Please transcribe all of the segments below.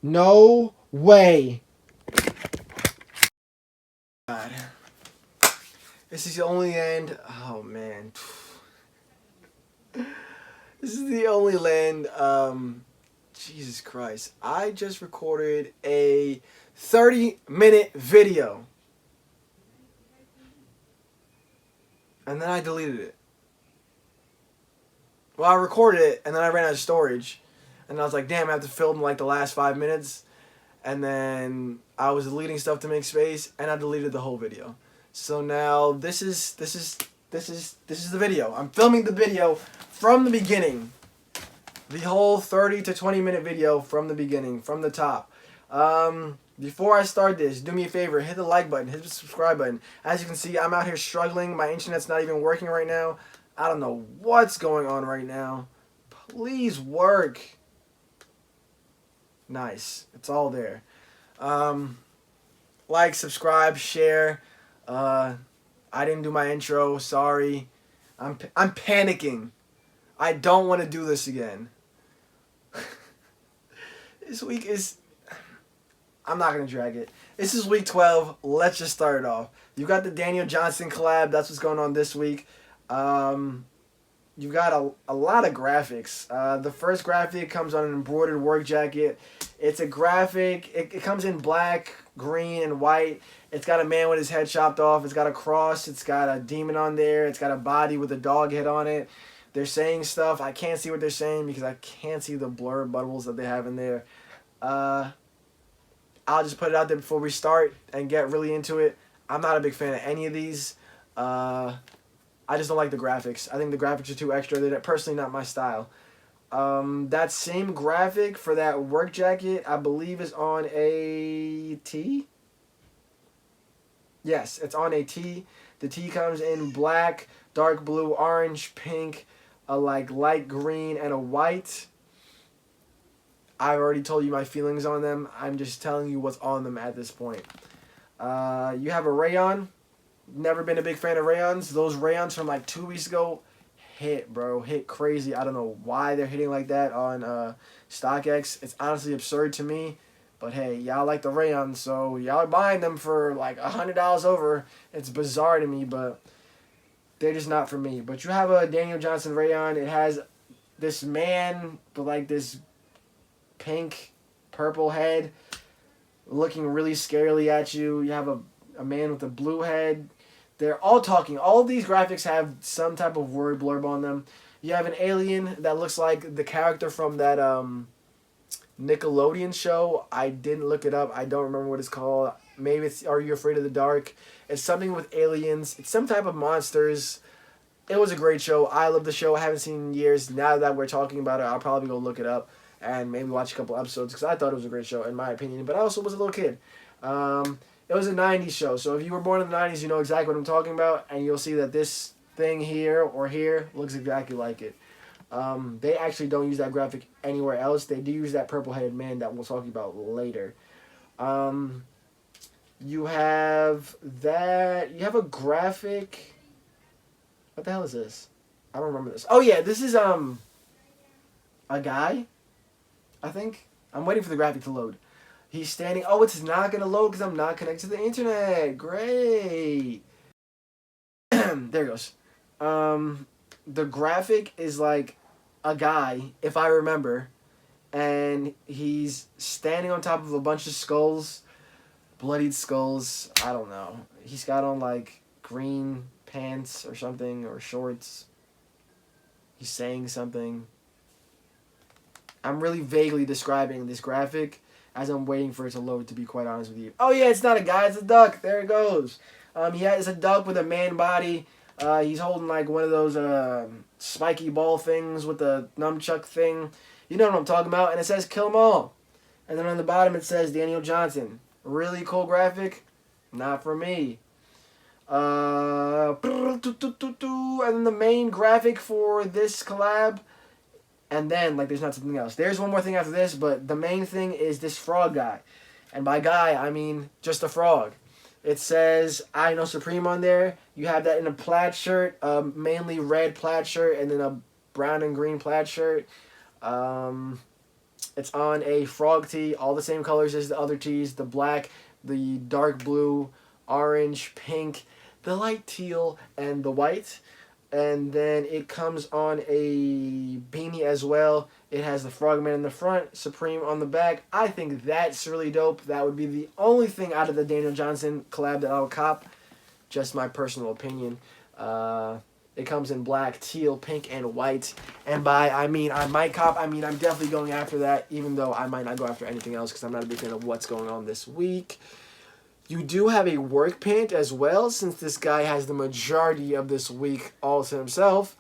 No way. God. This is the only end. Oh man. This is the only land. Jesus Christ. I just recorded a 30-minute video. And then I deleted it. Well, I recorded it and then I ran out of storage. And I was like, damn, I have to film like the last 5 minutes. And then I was deleting stuff to make space and I deleted the whole video. So now this is the video. I'm filming the video from the beginning. The whole 30 to 20 minute video from the beginning, from the top. Before I start this, do me a favor, hit the like button, hit the subscribe button. As you can see, I'm out here struggling. My internet's not even working right now. I don't know what's going on right now. Please work. Nice. It's all there. Like, subscribe, share. I didn't do my intro. Sorry. I'm panicking. I don't want to do this again. This week is... I'm not going to drag it. This is week 12. Let's just start it off. You got the Daniel Johnson collab. That's what's going on this week. You got a lot of graphics. The first graphic comes on an embroidered work jacket. It's a graphic. It comes in black, green, and white. It's got a man with his head chopped off. It's got a cross. It's got a demon on there. It's got a body with a dog head on it. They're saying stuff. I can't see what they're saying because I can't see the blur bubbles that they have in there. I'll just put it out there before we start and get really into it. I'm not a big fan of any of these. I just don't like the graphics. I think the graphics are too extra. They're personally not my style. That same graphic for that work jacket, I believe, is on a tee. Yes, it's on a tee. The tee comes in black, dark blue, orange, pink, a like light green, and a white. I've already told you my feelings on them. I'm just telling you what's on them at this point. You have a rayon. Never been a big fan of rayons. Those rayons from like 2 weeks ago hit, bro. Hit crazy. I don't know why they're hitting like that on StockX. It's honestly absurd to me. But hey, y'all like the rayons, so y'all are buying them for like $100 over. It's bizarre to me, but they're just not for me. But you have a Daniel Johnson rayon. It has this man with like this pink, purple head looking really scarily at you. You have a man with a blue head. They're all talking. All of these graphics have some type of word blurb on them. You have an alien that looks like the character from that Nickelodeon show. I didn't look it up. I don't remember what it's called. Maybe it's Are You Afraid of the Dark? It's something with aliens. It's some type of monsters. It was a great show. I love the show. I haven't seen it in years. Now that we're talking about it, I'll probably go look it up and maybe watch a couple episodes because I thought it was a great show in my opinion. But I also was a little kid. It was a 90s show, so if you were born in the 90s, you know exactly what I'm talking about, and you'll see that this thing here or here looks exactly like it. They actually don't use that graphic anywhere else. They do use that purple-headed man that we'll talk about later. You have that. You have a graphic. What the hell is this? I don't remember this. Oh yeah, this is a guy. I think I'm waiting for the graphic to load. He's standing. Oh, it's not gonna load because I'm not connected to the internet. Great. There it goes. The graphic is like a guy, if I remember, and he's standing on top of a bunch of skulls, bloodied skulls. I don't know. He's got on like green pants or something or shorts. He's saying something. I'm really vaguely describing this graphic as I'm waiting for it to load, to be quite honest with you. Oh yeah, it's not a guy, it's a duck. There it goes. It's a duck with a man body. He's holding like one of those spiky ball things with the nunchuck thing. You know what I'm talking about. And it says kill 'em all. And then on the bottom it says Daniel Johnson. Really cool graphic. Not for me. And then the main graphic for this collab. And then, like, there's not something else. There's one more thing after this, but the main thing is this frog guy. And by guy, I mean just a frog. It says, I Know Supreme on there. You have that in a plaid shirt, mainly red plaid shirt, and then a brown and green plaid shirt. It's on a frog tee, all the same colors as the other tees, the black, the dark blue, orange, pink, the light teal, and the white. And then it comes on a beanie as well. It has the Frogman in the front, Supreme on the back. I think that's really dope. That would be the only thing out of the Daniel Johnson collab that I would cop. Just my personal opinion. It comes in black, teal, pink, and white. And by I mean I might cop. I mean I'm definitely going after that, even though I might not go after anything else because I'm not a big fan of what's going on this week. You do have a work pant as well, since this guy has the majority of this week all to himself.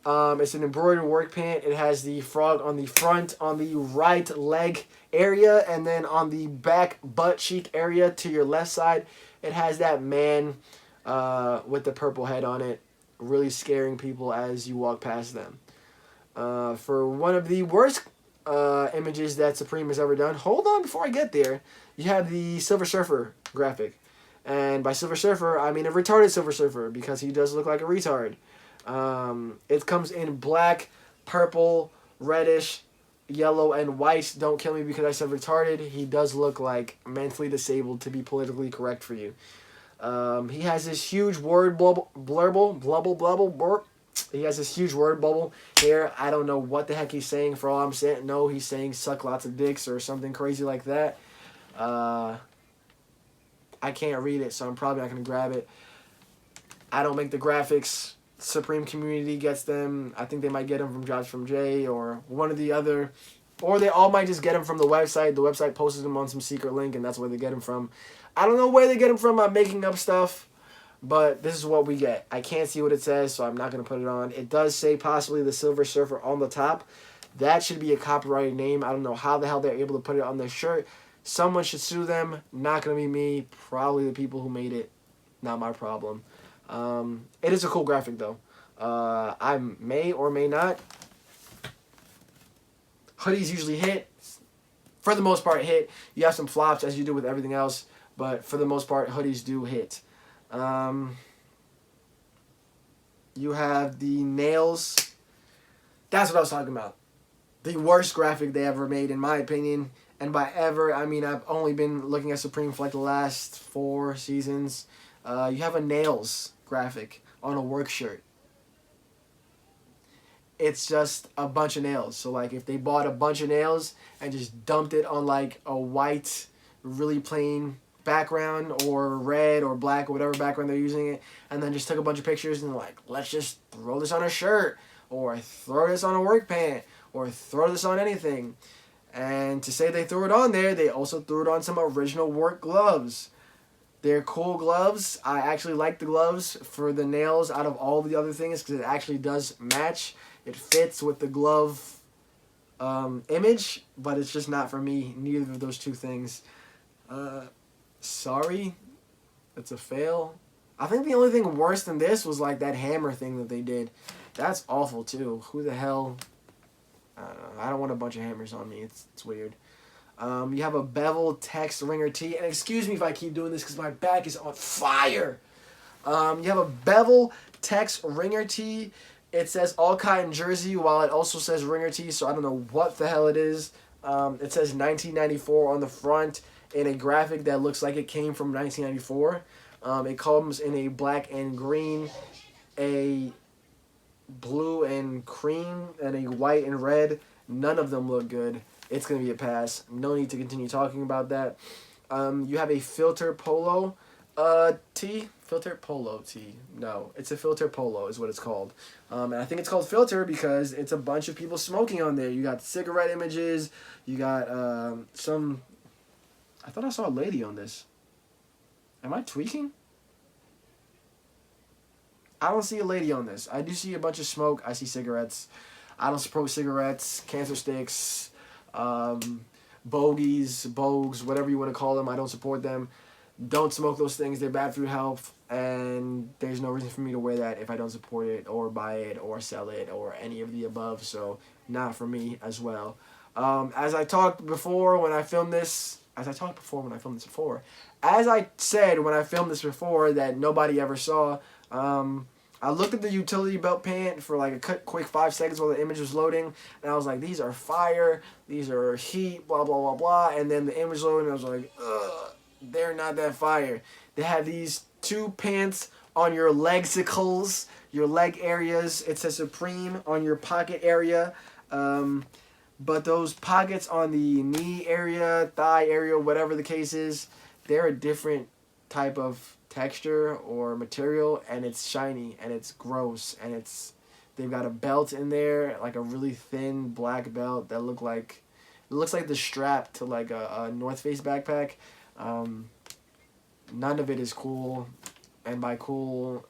It's an embroidered work pant. It has the frog on the front, on the right leg area, and then on the back butt cheek area to your left side, it has that man with the purple head on it, really scaring people as you walk past them. For one of the worst images that Supreme has ever done, hold on before I get there, you have the Silver Surfer graphic. And by Silver Surfer, I mean a retarded Silver Surfer, because he does look like a retard. It comes in black, purple, reddish, yellow, and white. Don't kill me because I said retarded. He does look like mentally disabled, to be politically correct for you. He has this huge word blubble. He has this huge word bubble here. I don't know what the heck he's saying. For all I'm saying, no, he's saying suck lots of dicks or something crazy like that. I can't read it, so I'm probably not going to grab it. I don't make the graphics. Supreme community gets them. I think they might get them from Jobs from Jay or one or the other. Or they all might just get them from the website. The website posts them on some secret link, and that's where they get them from. I don't know where they get them from. I'm making up stuff. But this is what we get. I can't see what it says, so I'm not going to put it on. It does say possibly the Silver Surfer on the top. That should be a copyrighted name. I don't know how the hell they're able to put it on their shirt. Someone should sue them. Not going to be me. Probably the people who made it. Not my problem. It is a cool graphic, though. I may or may not. Hoodies usually hit. For the most part, hit. You have some flops, as you do with everything else. But for the most part, hoodies do hit. You have the nails. That's what I was talking about. The worst graphic they ever made, in my opinion. And by ever, I mean I've only been looking at Supreme for like the last 4 seasons. You have a nails graphic on a work shirt. It's just a bunch of nails. So like if they bought a bunch of nails and just dumped it on like a white, really plain background or red or black or whatever background they're using it, and then just took a bunch of pictures and like, let's just throw this on a shirt or throw this on a work pant or throw this on anything. And to say they threw it on there, they also threw it on some original work gloves. They're cool gloves. I actually like the gloves for the nails out of all the other things because it actually does match. It fits with the glove image, but it's just not for me. Neither of those two things. Sorry. It's a fail. I think the only thing worse than this was like that hammer thing that they did. That's awful too. Who the hell... I don't know. I don't want a bunch of hammers on me. It's weird. You have a bevel text ringer tee. And excuse me if I keep doing this because my back is on fire. You have a bevel text ringer tee. It says all cotton jersey while it also says ringer tee. So I don't know what the hell it is. It says 1994 on the front in a graphic that looks like it came from 1994. It comes in a black and green, a blue and cream, and a white and red. None of them look good. It's going to be a pass. No need to continue talking about that. You have a filter polo tee. Filter polo tee. No, it's a filter polo is what it's called. And I think it's called filter because it's a bunch of people smoking on there. You got cigarette images. You got some... I thought I saw a lady on this. Am I tweaking? I don't see a lady on this. I do see a bunch of smoke. I see cigarettes. I don't support cigarettes, cancer sticks, bogeys, bogues, whatever you want to call them. I don't support them. Don't smoke those things. They're bad for your health. And there's no reason for me to wear that if I don't support it or buy it or sell it or any of the above. So not for me as well. As I talked before when I filmed this, as I said when I filmed this before that nobody ever saw, I looked at the utility belt pant for like a quick 5 seconds while the image was loading, and I was like, these are fire, these are heat, blah, blah, blah, blah. And then the image loaded, and I was like, ugh, they're not that fire. They have these two pants on your legsicles, your leg areas. It says Supreme on your pocket area. But those pockets on the knee area, thigh area, whatever the case is, they're a different type of texture or material, and it's shiny and it's gross, and they've got a belt in there, like a really thin black belt that looks like the strap to like a North Face backpack. None of it is cool, and by cool,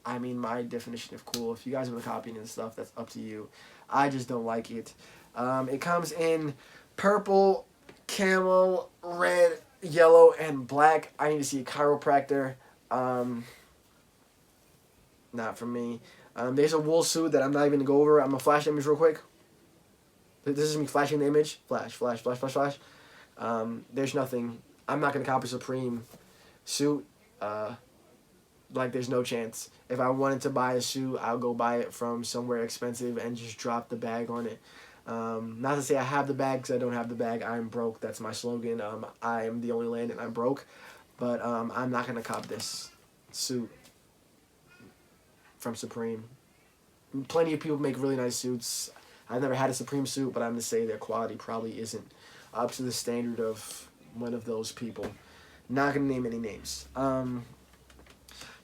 I mean my definition of cool. If you guys want to copy and stuff, that's up to you. I just don't like it. It comes in purple, camel, red, yellow, and black. I need to see a chiropractor. Not for me. There's a wool suit that I'm not even going to go over. I'm going to flash the image real quick. This is me flashing the image. Flash, flash, flash, flash, flash. There's nothing. I'm not going to copy Supreme suit. Like, there's no chance. If I wanted to buy a suit, I'll go buy it from somewhere expensive and just drop the bag on it. Not to say I have the bag, because I don't have the bag. I'm broke. That's my slogan. I am the only land and I'm broke. But I'm not going to cop this suit from Supreme. Plenty of people make really nice suits. I've never had a Supreme suit, but I'm going to say their quality probably isn't up to the standard of one of those people. Not going to name any names.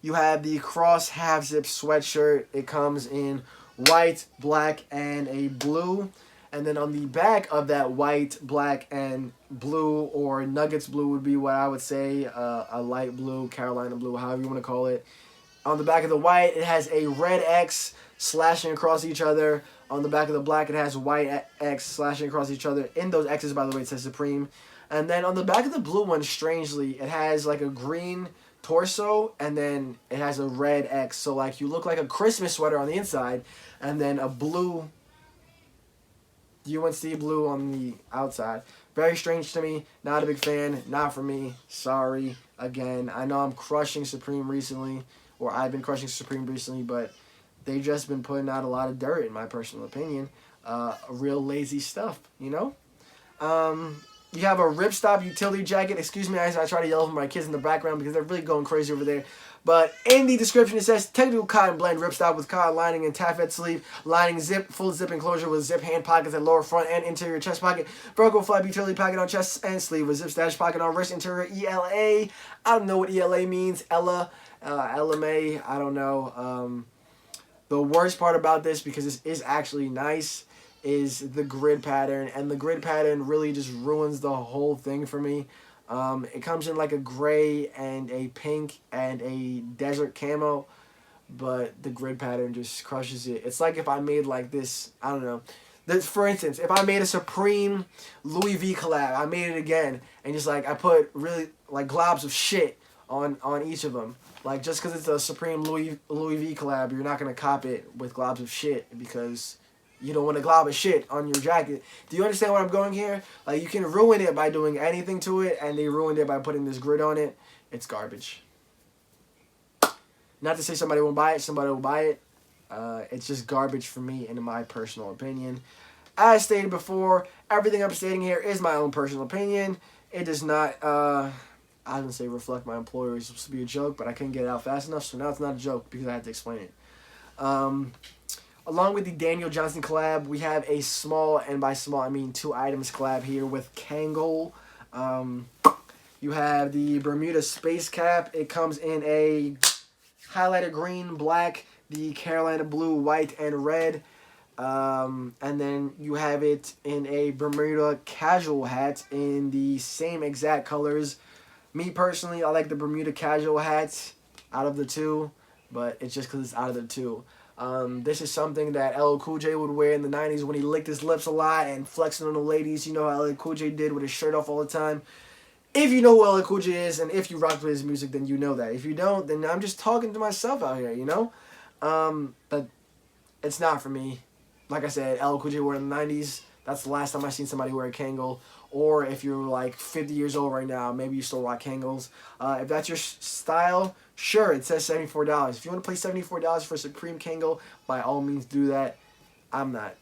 You have the cross half zip sweatshirt. It comes in white, black, and a blue. And then on the back of that white, black, and blue, or Nuggets blue would be what I would say, a light blue, Carolina blue, however you want to call it. On the back of the white, it has a red X slashing across each other. On the back of the black, it has white X slashing across each other. In those X's, by the way, it says Supreme. And then on the back of the blue one, strangely, it has like a green torso, and then it has a red X. So like you look like a Christmas sweater on the inside, and then a blue UNC blue on the outside. Very strange to me. Not a big fan. Not for me. Sorry. Again, I know I'm crushing Supreme recently, or I've been crushing Supreme recently, but they've just been putting out a lot of dirt, in my personal opinion. Real lazy stuff, you know? You have a ripstop utility jacket. Excuse me, I try to yell for my kids in the background because they're really going crazy over there. But in the description, it says technical cotton blend ripstop with cotton lining and taffet sleeve. Lining zip, full zip enclosure with zip hand pockets at lower front and interior chest pocket. Velcro flap utility pocket on chest and sleeve with zip stash pocket on wrist interior ELA. I don't know what ELA means. Ella, LMA, I don't know. The worst part about this, because this is actually nice, is the grid pattern, and the grid pattern really just ruins the whole thing for me. It comes in like a gray and a pink and a desert camo, but the grid pattern just crushes it. It's like if I made like this, I don't know. For instance, if I made a Supreme Louis V collab, I made it again, and just like I put really like globs of shit on each of them. Like, just because it's a Supreme Louis V collab, you're not going to cop it with globs of shit, because you don't want a glob of shit on your jacket. Do you understand where I'm going here? Like, you can ruin it by doing anything to it, and they ruined it by putting this grid on it. It's garbage. Not to say somebody won't buy it. Somebody will buy it. It's just garbage for me, in my personal opinion. As stated before, everything I'm stating here is my own personal opinion. It does not, I didn't say reflect my employer. It's supposed to be a joke, but I couldn't get it out fast enough, so now it's not a joke because I had to explain it. Along with the Daniel Johnson collab, we have a small, and by small I mean 2 items collab here with Kangol. You have the Bermuda Space Cap. It comes in a highlighter green, black, the Carolina blue, white, and red. And then you have it in a Bermuda casual hat in the same exact colors. Me personally, I like the Bermuda casual hat out of the two, but it's just because it's out of the two. This is something that LL Cool J would wear in the 90s when he licked his lips a lot and flexing on the ladies. You know how LL Cool J did with his shirt off all the time. If you know who LL Cool J is, and if you rock with his music, then you know that. If you don't, then I'm just talking to myself out here, you know? But it's not for me. Like I said, LL Cool J wore it in the 90s. That's the last time I seen somebody wear a Kangol or if you're like 50 years old right now, maybe you still rock Kangles. If that's your style, sure, it says $74. If you want to pay $74 for a Supreme Kangle, by all means do that. I'm not.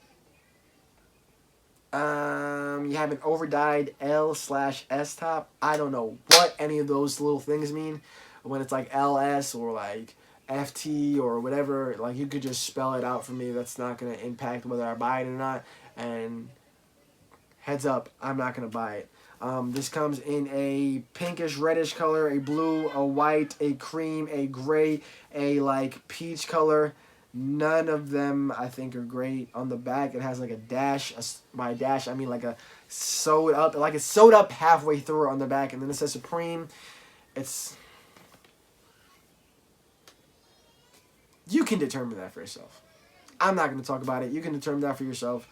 You have an overdyed L/S top. I don't know what any of those little things mean. When it's like LS or like FT or whatever, like you could just spell it out for me. That's not going to impact whether I buy it or not. And heads up, I'm not going to buy it. This comes in a pinkish reddish color, a blue, a white, a cream, a gray, a like peach color. None of them I think are great. On the back it has like a dash. By dash I mean like a sewed up, like it's sewed up halfway through on the back, and then it says Supreme. It's, you can determine that for yourself. I'm not going to talk about it. You can determine that for yourself.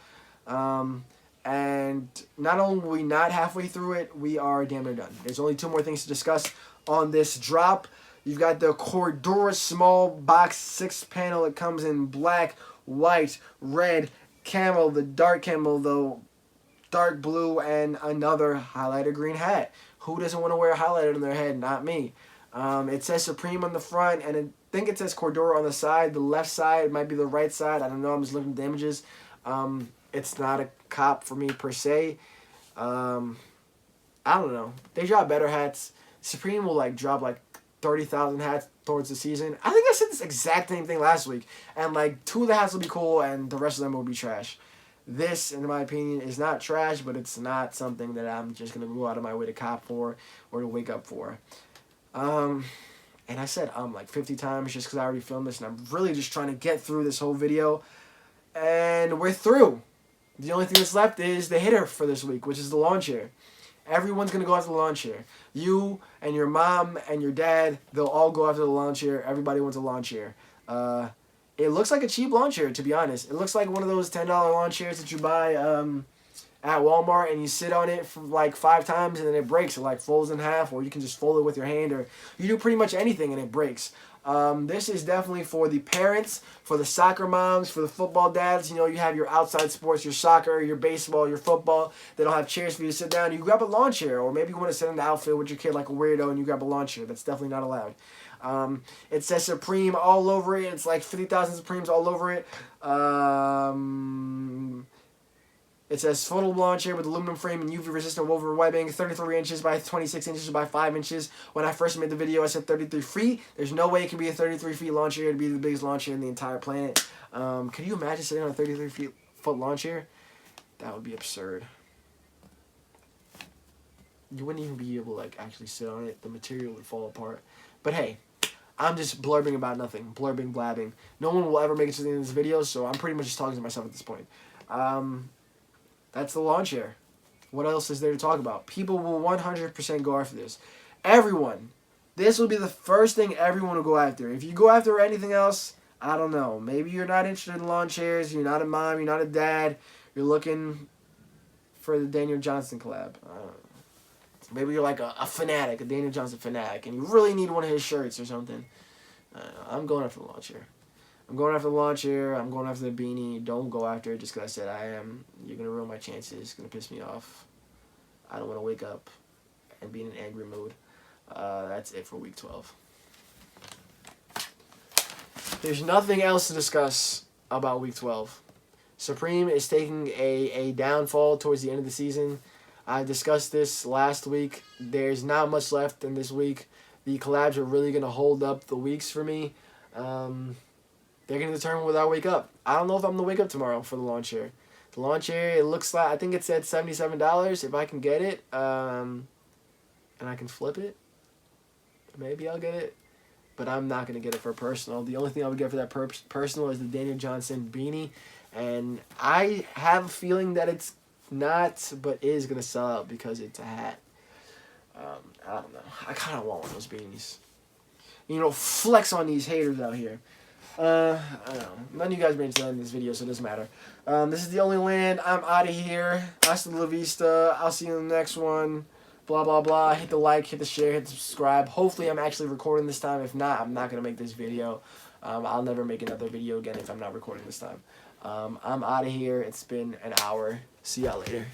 And not only are we not halfway through it, we are damn near done. There's only 2 more things to discuss on this drop. You've got the Cordura small box 6-panel. It comes in black, white, red, camel, the dark camel, the dark blue, and another highlighter green hat. Who doesn't want to wear a highlighter on their head? Not me. It says Supreme on the front, and I think it says Cordura on the side. The left side might be the right side. I don't know. I'm just looking at the images. It's not a cop for me per se. I don't know. They drop better hats. Supreme will like drop like 30,000 hats towards the season. I think I said this exact same thing last week. And like 2 of the hats will be cool and the rest of them will be trash. This, in my opinion, is not trash, but it's not something that I'm just going to go out of my way to cop for or to wake up for. And I said like 50 times just because I already filmed this and I'm really just trying to get through this whole video. And we're through. The only thing that's left is the hitter for this week, which is the lawn chair. Everyone's going to go after the lawn chair. You and your mom and your dad, they'll all go after the lawn chair. Everybody wants a lawn chair. It looks like a cheap lawn chair, to be honest. It looks like one of those $10 lawn chairs that you buy at Walmart and you sit on it for like 5 times and then it breaks. It like folds in half, or you can just fold it with your hand, or you do pretty much anything and it breaks. This is definitely for the parents, for the soccer moms, for the football dads. You know, you have your outside sports, your soccer, your baseball, your football. They don't have chairs for you to sit down. You grab a lawn chair, or maybe you want to sit in the outfield with your kid like a weirdo and you grab a lawn chair. That's definitely not allowed. It says Supreme all over it. It's like 50,000 Supremes all over it. It says photo lawn chair with aluminum frame and UV resistant woven webbing, 33 inches by 26 inches by 5 inches. When I first made the video, I said 33 feet. There's no way it can be a 33 feet lawn chair to be the biggest lawn chair in the entire planet. Can you imagine sitting on a 33-foot lawn chair? That would be absurd. You wouldn't even be able to like actually sit on it. The material would fall apart. But hey, I'm just blurbing about nothing. Blurbing, blabbing. No one will ever make it to the end of this video, so I'm pretty much just talking to myself at this point. That's the lawn chair. What else is there to talk about? People will 100% go after this. Everyone. This will be the first thing everyone will go after. If you go after anything else, I don't know. Maybe you're not interested in lawn chairs. You're not a mom. You're not a dad. You're looking for the Daniel Johnson collab. I don't know. Maybe you're like a fanatic, a Daniel Johnson fanatic, and you really need one of his shirts or something. I'm going after the lawn chair. I'm going after the lawn chair. I'm going after the beanie. Don't go after it just because I said I am. You're going to ruin my chances. It's going to piss me off. I don't want to wake up and be in an angry mood. That's it for week 12. There's nothing else to discuss about week 12. Supreme is taking a downfall towards the end of the season. I discussed this last week. There's not much left in this week. The collabs are really going to hold up the weeks for me. They're going to determine whether I wake up. I don't know if I'm going to wake up tomorrow for the lawn chair. The lawn chair, it looks like, I think it said $77 if I can get it. And I can flip it. Maybe I'll get it. But I'm not going to get it for personal. The only thing I would get for that personal is the Daniel Johnson beanie. And I have a feeling that it's not, but is going to sell out because it's a hat. I don't know. I kind of want one of those beanies. You know, flex on these haters out here. I don't know. None of you guys made it to the end of this video, so it doesn't matter. This is the only land. I'm out of here. Hasta la vista. I'll see you in the next one. Blah, blah, blah. Hit the like, hit the share, hit the subscribe. Hopefully I'm actually recording this time. If not, I'm not going to make this video. I'll never make another video again if I'm not recording this time. I'm out of here. It's been an hour. See y'all later.